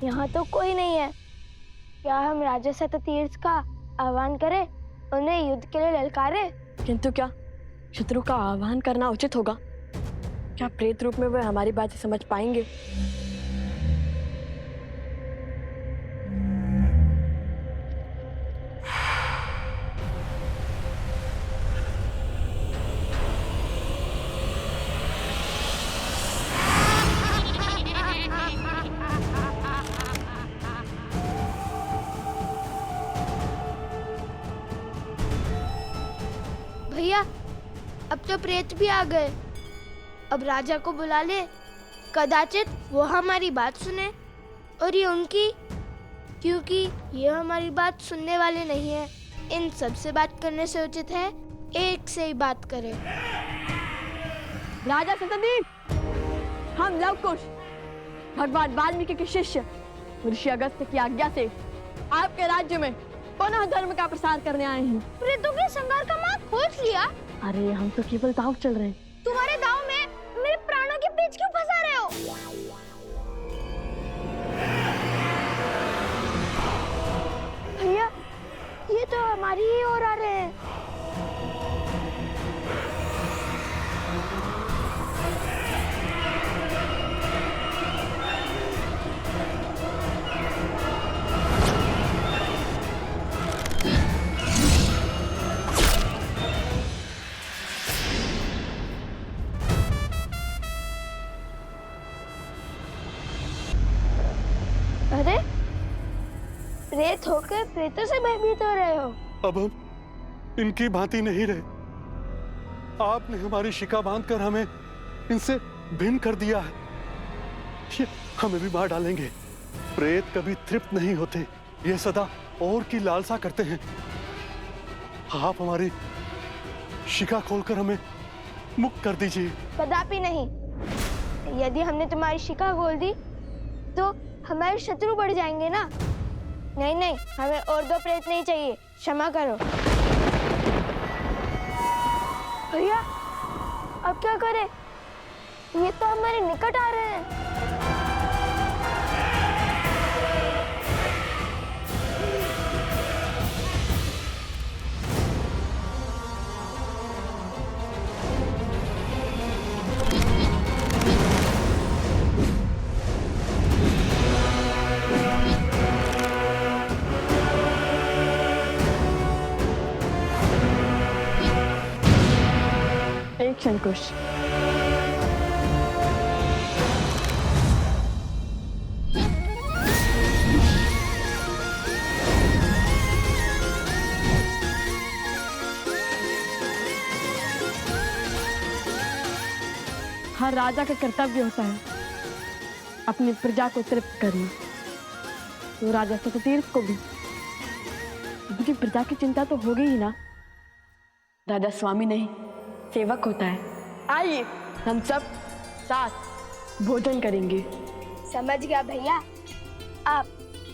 यहाँ तो कोई नहीं है। क्या हम राजा शततीर्थ का आह्वान करें, उन्हें युद्ध के लिए ललकारे? किंतु क्या शत्रु का आह्वान करना उचित होगा? क्या प्रेत रूप में वे हमारी बातें समझ पाएंगे? भैया, अब तो प्रेत भी आ गए। अब राजा को बुला ले, कदाचित वो हमारी बात सुने और ये उनकी, क्योंकि ये हमारी बात सुनने वाले नहीं है। इन सब से बात करने से उचित है एक से ही बात करें। राजा शततीर्थ, हम लव कुश भगवान वाल्मीकि के शिष्य ऋषि अगस्त्य की आज्ञा से आपके राज्य में पुनः धर्म का प्रसार करने आए हैं। प्रेतों के संहार का मार्ग खोज लिया? अरे हम तो केवल दांव चल रहे हैं। तुम्हारे दांव में मेरे प्राणों के बीच क्यों फंसा रहे हो? भैया, ये तो हमारी ही ओर आ रहे हैं। अरे, प्रेत होकर प्रेतों से भयभीत हो रहे हो? अब हम इनकी भांति नहीं रहे। आपने हमारी शिका बांधकर हमें इनसे भिन्न कर दिया है। ये हमें भी मार डालेंगे। प्रेत कभी तृप्त नहीं होते, ये सदा और की लालसा करते हैं। आप हमारी शिका खोलकर हमें मुक्त कर दीजिए। कदापि नहीं। यदि हमने तुम्हारी शिका खोल दी तो हमारे शत्रु बढ़ जाएंगे ना। नहीं नहीं, हमें और दो प्रेत नहीं चाहिए, क्षमा करो। भैया, अब क्या करें? ये तो हमारे निकट आ रहे हैं। एक क्षण कुश। हर राजा का कर्तव्य होता है अपनी प्रजा को तृप्त करना। तो राजा शततीर्थ को भी उनकी प्रजा की चिंता तो होगी ही ना। राजा स्वामी नहीं, सेवक होता है। आइए हम सब साथ भोजन करेंगे। समझ गया भैया, आप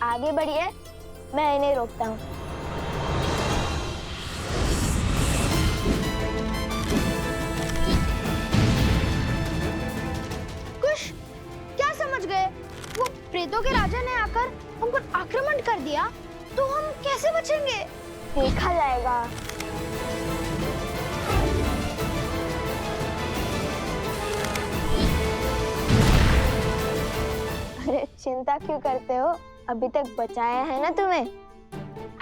आगे बढ़िए, मैं इन्हें रोकता हूँ। कुश, क्या समझ गए? वो प्रेतों के राजा ने आकर हम पर आक्रमण कर दिया, तो हम कैसे बचेंगे? देखा जाएगा। अरे चिंता क्यों करते हो? अभी तक बचाया है ना तुम्हें।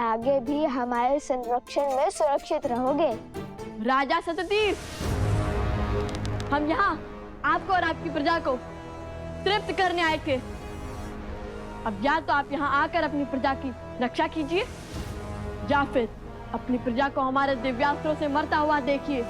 आगे भी हमारे संरक्षण में सुरक्षित रहोगे। राजा शततीर्थ, हम यहाँ आपको और आपकी प्रजा को तृप्त करने आए थे। अब या तो आप यहाँ आकर अपनी प्रजा की रक्षा कीजिए या फिर अपनी प्रजा को हमारे दिव्यास्त्रों से मरता हुआ देखिए।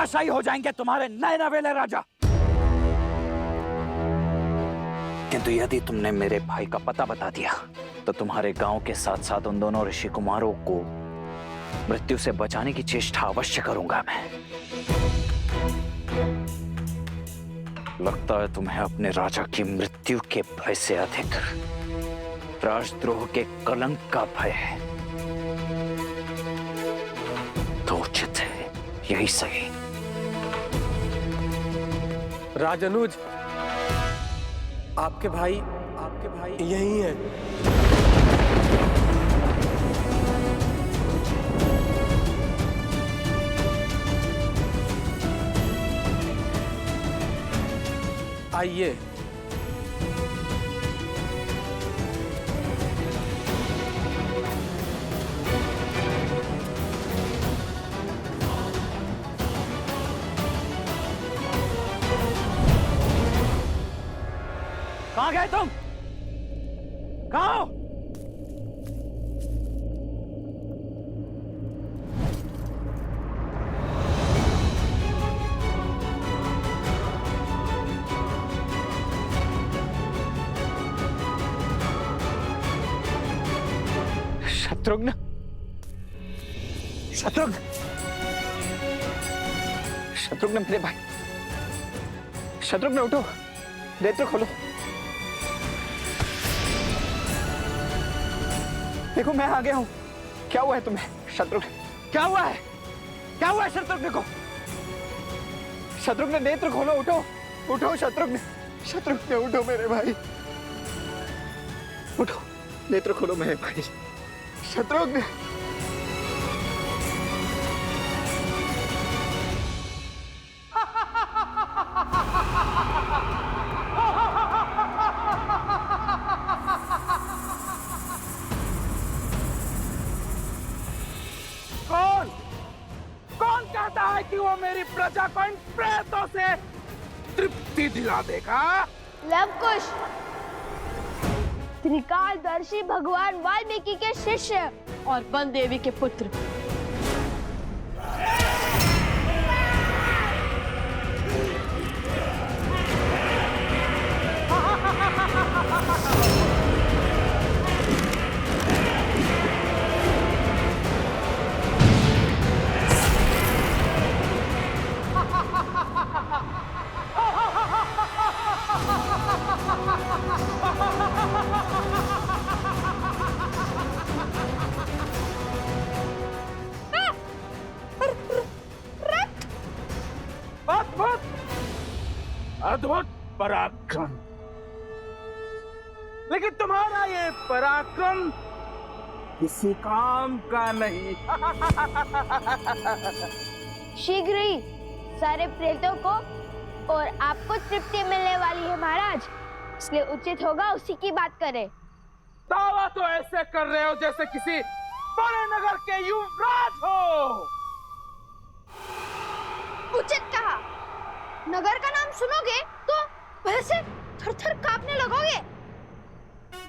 धराशायी हो जाएंगे तुम्हारे नए नवेले राजा। किंतु यदि तुमने मेरे भाई का पता बता दिया तो तुम्हारे गांव के साथ साथ उन दोनों ऋषि कुमारों को मृत्यु से बचाने की चेष्टा अवश्य करूंगा मैं। लगता है तुम्हें अपने राजा की मृत्यु के भय से अधिक राजद्रोह के कलंक का भय है। तो उचित है, यही सही। राजनुज, आपके भाई यही हैं। आइए। कहां गए तुम? कहां हो? शत्रुघ्न, शत्रुघ्न, शत्रुघ्न मेरे भाई, शत्रुघ्न उठो, नेत्र खोलो। देखो मैं आ गया हूं। क्या हुआ है तुम्हें शत्रुघ्न? क्या हुआ है? क्या हुआ है शत्रुघ्न को? शत्रुघ्न नेत्र खोलो, उठो, उठो शत्रुघ्न, शत्रुघ्न उठो मेरे भाई, उठो, नेत्र खोलो मेरे भाई, शत्रुघ्न। कौन कहता है कि वो मेरी प्रजा को इन प्रेतों से तृप्ति दिला देगा? लवकुश, त्रिकालदर्शी भगवान वाल्मीकि के शिष्य और वन देवी के पुत्र। अद्भुत पराक्रम, लेकिन तुम्हारा ये पराक्रम किसी काम का नहीं। शीघ्र ही सारे प्रेतों को और आपको तृप्ति मिलने वाली है महाराज, इसलिए उचित होगा उसी की बात करें। दावा तो ऐसे कर रहे हो जैसे किसी बड़े नगर के युवराज हो। उचित कहा, नगर का नाम सुनोगे तो वैसे थर-थर कांपने लगोगे।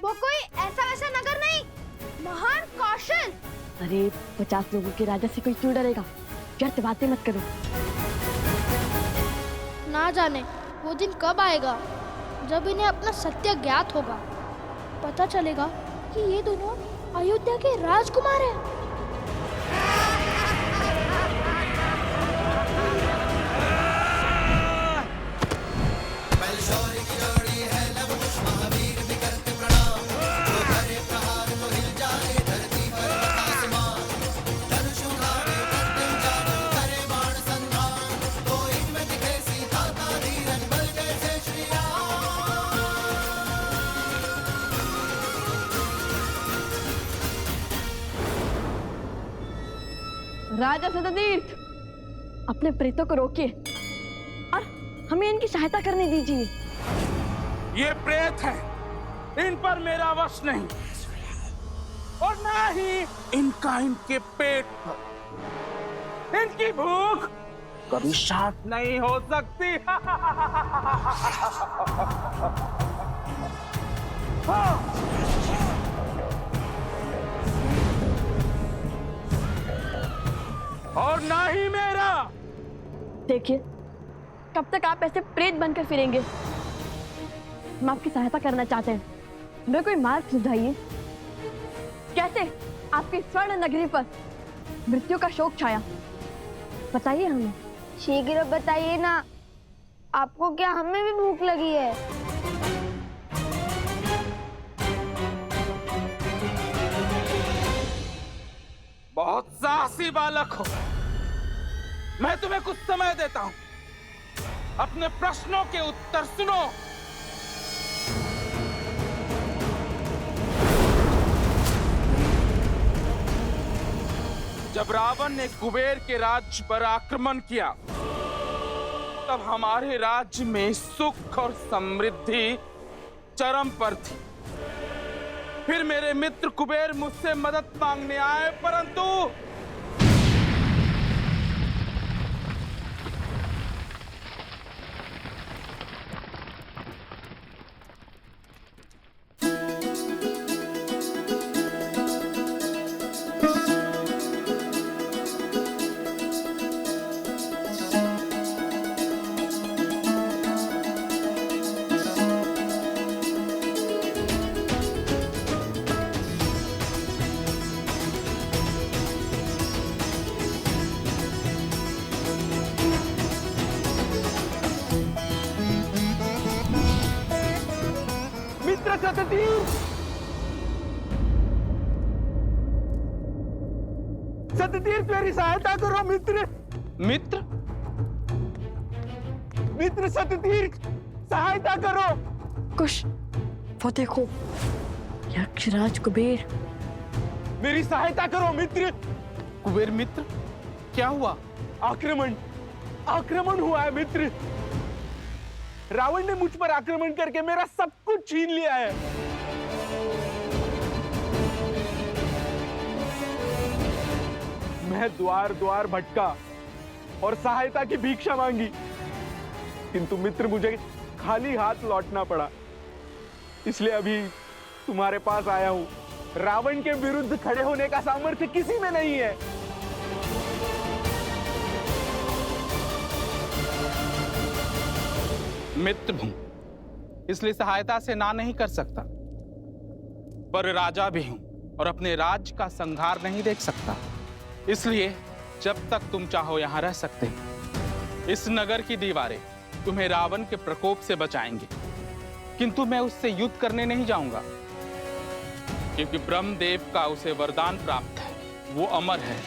वो कोई ऐसा वैसा नगर नहीं, महान कौशल। अरे 50 लोगों के राजा से कोई क्यों डरेगा? व्यर्थ बातें मत करो। ना जाने वो दिन कब आएगा जब इन्हें अपना सत्य ज्ञात होगा। पता चलेगा कि ये दोनों अयोध्या के राजकुमार हैं। राजा सततीर्थ, अपने प्रेतों को रोकिए और हमें इनकी सहायता करने दीजिए। ये प्रेत है, इन पर मेरा वश नहीं, और ना ही इनका इनके पेट पर। इनकी भूख कभी शांत नहीं हो सकती। और ना ही मेरा देखिए, कब तक आप ऐसे प्रेत बनकर फिरेंगे? हम आपकी सहायता करना चाहते हैं, हमें कोई मार्ग सुझाइए। कैसे आपकी स्वर्ण नगरी पर मृत्यु का शोक छाया, बताइए हमें। शीघ्र बताइए ना, आपको क्या हमें भी भूख लगी है? बहुत साहसी बालक हो। मैं तुम्हें कुछ समय देता हूं, अपने प्रश्नों के उत्तर सुनो। जब रावण ने कुबेर के राज्य पर आक्रमण किया, तब हमारे राज्य में सुख और समृद्धि चरम पर थी। फिर मेरे मित्र कुबेर मुझसे मदद मांगने आए, परंतु मित्र सततीर, सततीर मेरी सहायता करो मित्र। मित्र मित्र सततीर, सहायता करो। कुश, वो देखो, यक्षराज कुबेर। मेरी सहायता करो मित्र। कुबेर मित्र, क्या हुआ? आक्रमण हुआ है मित्र। रावण ने मुझ पर आक्रमण करके मेरा सब कुछ छीन लिया है। मैं द्वार द्वार भटका और सहायता की भिक्षा मांगी, किंतु मित्र मुझे खाली हाथ लौटना पड़ा। इसलिए अभी तुम्हारे पास आया हूं। रावण के विरुद्ध खड़े होने का सामर्थ्य किसी में नहीं है। मित्र हूं, इसलिए सहायता से ना नहीं कर सकता, पर राजा भी हूं और अपने राज्य का संहार नहीं देख सकता। इसलिए जब तक तुम चाहो यहां रह सकते हो। इस नगर की दीवारें तुम्हें रावण के प्रकोप से बचाएंगे, किंतु मैं उससे युद्ध करने नहीं जाऊंगा, क्योंकि ब्रह्मदेव का उसे वरदान प्राप्त है, वो अमर है।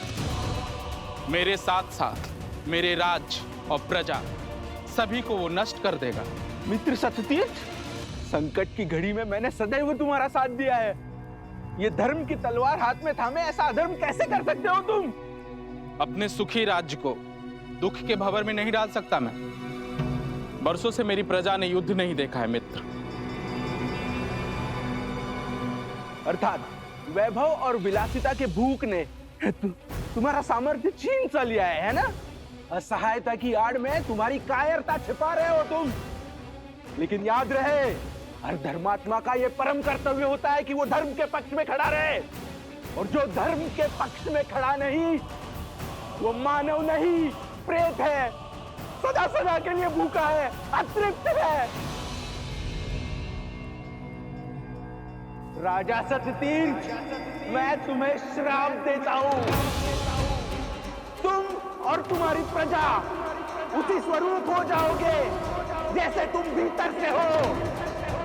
मेरे साथ साथ मेरे राज्य और प्रजा सभी को वो नष्ट कर देगा। मित्र सततीर्थ, संकट की घड़ी में मैंने सदैव तुम्हारा साथ दिया है। ये धर्म की तलवार हाथ में थामे ऐसा अधर्म कैसे कर सकते हो तुम? अपने सुखी राज्य को दुख के भंवर में नहीं डाल सकता मैं। बरसों से मेरी प्रजा ने युद्ध नहीं देखा है मित्र। अर्थात वैभव और विलासिता के भूख ने तुम्हारा सामर्थ्य छीन सा लिया है ना? असहायता की आड़ में तुम्हारी कायरता छिपा रहे हो तुम। लेकिन याद रहे, हर धर्मात्मा का यह परम कर्तव्य होता है कि वो धर्म के पक्ष में खड़ा रहे, और जो धर्म के पक्ष में खड़ा नहीं, वो मानव नहीं, प्रेत है, सदा सदा के लिए भूखा है, अतृप्त है। राजा सततीर्थ, मैं तुम्हें श्राप देता हूं। तुम और तुम्हारी प्रजा उसी स्वरूप हो जाओगे जैसे तुम भीतर से हो।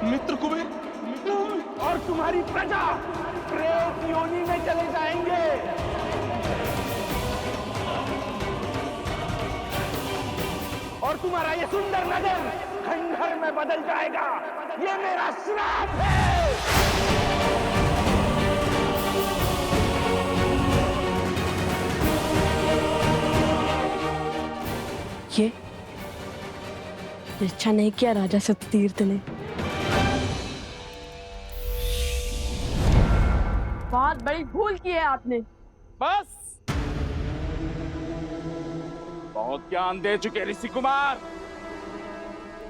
मित्र कुबेर, तुम और तुम्हारी प्रजा प्रेत योनि में चले जाएंगे। और तुम्हारा ये सुंदर नगर खंडहर में बदल जाएगा। ये मेरा श्राप है। ये अच्छा नहीं किया राजा सततीर्थ ने। बहुत बड़ी भूल की है आपने। बस बहुत ज्ञान दे चुके ऋषि कुमार।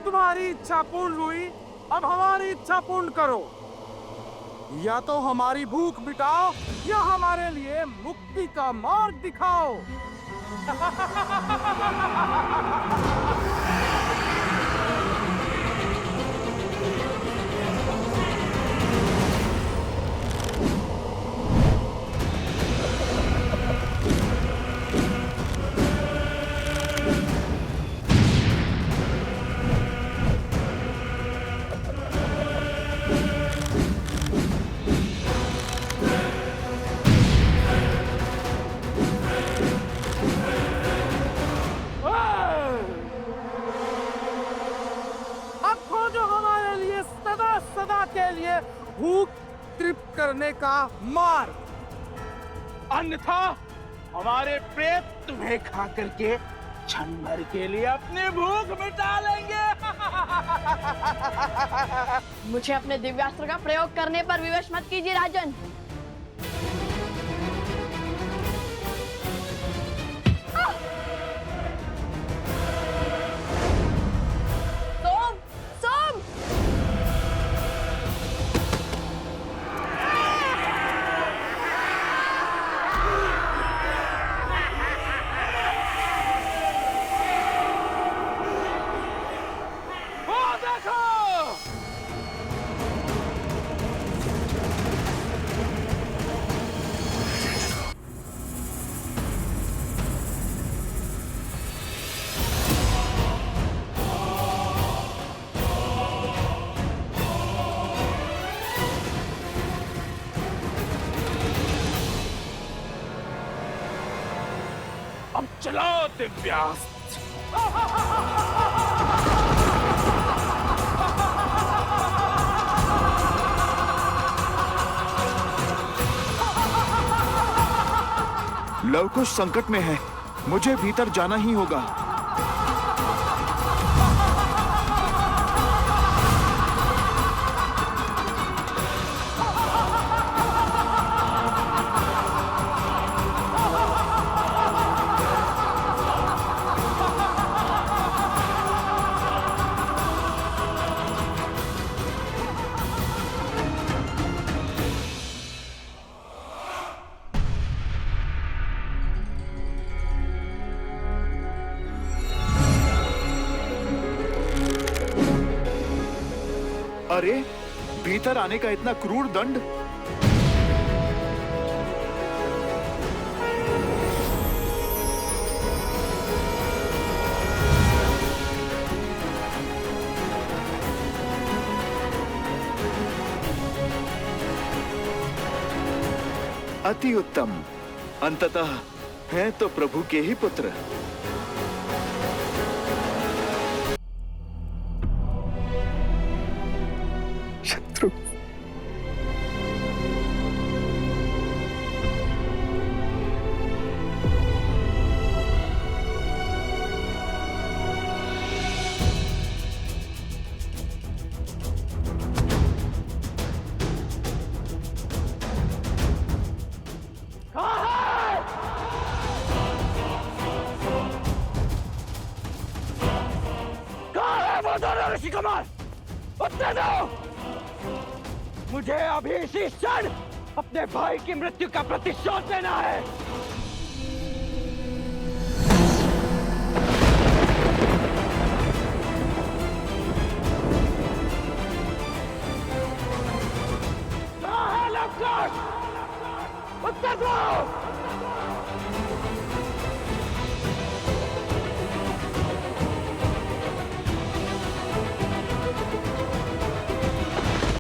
तुम्हारी इच्छा पूर्ण हुई, अब हमारी इच्छा पूर्ण करो। या तो हमारी भूख मिटाओ या हमारे लिए मुक्ति का मार्ग दिखाओ। अब खोजो हमारे लिए सदा सदा के लिए भूख तृप्त करने का मार्ग, अन्यथा हमारे प्रेत तुम्हें खा करके क्षण भर के लिए अपनी भूख मिटा लेंगे। मुझे अपने दिव्यास्त्र का प्रयोग करने पर विवश मत कीजिए राजन। सोम, सोम! वो देखो, अब चलाओ दिव्यास्त्र। लवकुश संकट में है, मुझे भीतर जाना ही होगा। अरे, भीतर आने का इतना क्रूर दंड! अति उत्तम। अंततः हैं तो प्रभु के ही पुत्र। शत्रु, कहाँ है वो दोनों ऋषि कुमार? उत्तर दो! मुझे अभी इसी क्षण अपने भाई की मृत्यु का प्रतिशोध लेना है। कहाँ है लवकुश? उत्तर दो!